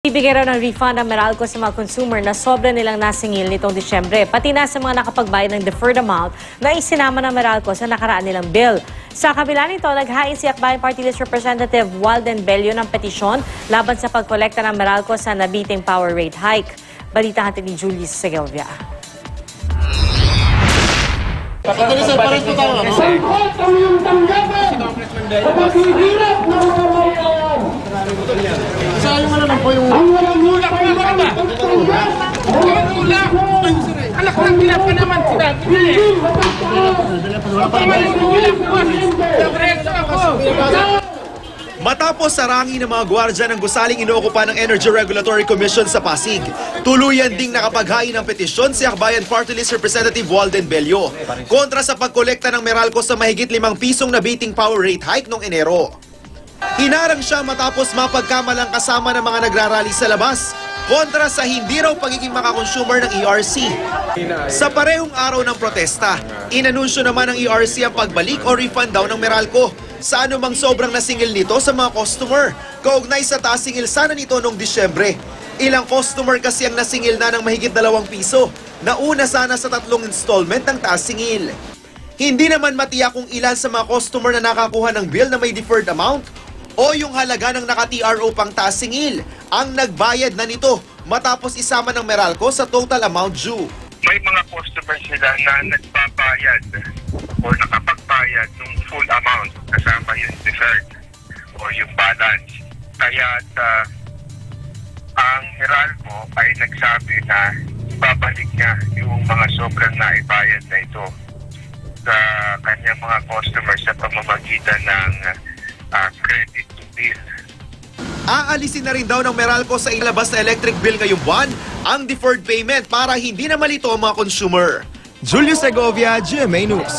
Ibigay raw ng refund ang Meralco sa mga consumer na sobra nilang nasingil nitong Disyembre, pati na sa mga nakapagbayad ng deferred amount na isinama ng Meralco sa nakaraan nilang bill. Sa kabila nito, naghain si Akbayan Party List Representative Walden Bello ng petisyon laban sa pagkolekta ng Meralco sa nabiting power rate hike. Balita natin ni Julius Segovia. Matapos sarangi ng mga gwardya ng gusaling inookupa ng Energy Regulatory Commission sa Pasig, tuluyan ding nakapaghain ng petisyon si Akbayan Party List Representative Walden Bello kontra sa pagkolekta ng Meralco sa mahigit 5 pisong nabiting power rate hike noong Enero. Hinarang siya matapos mapagkamalang kasama ng mga nagrarally sa labas kontra sa hindi raw pagiging makakonsumer ng ERC. Sa parehong araw ng protesta, inanunsyo naman ng ERC ang pagbalik o refund daw ng Meralco sa anumang sobrang nasingil nito sa mga customer, kaugnay sa taas singil sana nito noong Disyembre. Ilang customer kasi ang nasingil na ng mahigit 2 piso, na una sana sa 3 installment ng taas singil. Hindi naman matiyak kung ilan sa mga customer na nakakuha ng bill na may deferred amount o yung halaga ng naka-TRO pang taas singil ang nagbayad na nito matapos isama ng Meralco sa total amount due. May mga customers sila na nagbabayad o nakapagbayad ng full amount kasama yung deferred o yung balance. Kaya ang Meralco ay nagsabi na babalik niya yung mga sobrang naibayad na ito sa kanyang mga customers sa pamamagitan ng credit to bill. Aalisin na rin daw ng Meralco sa ilabas na electric bill ngayong buwan ang deferred payment para hindi na malito ang mga consumer. Julius Segovia, GMA News.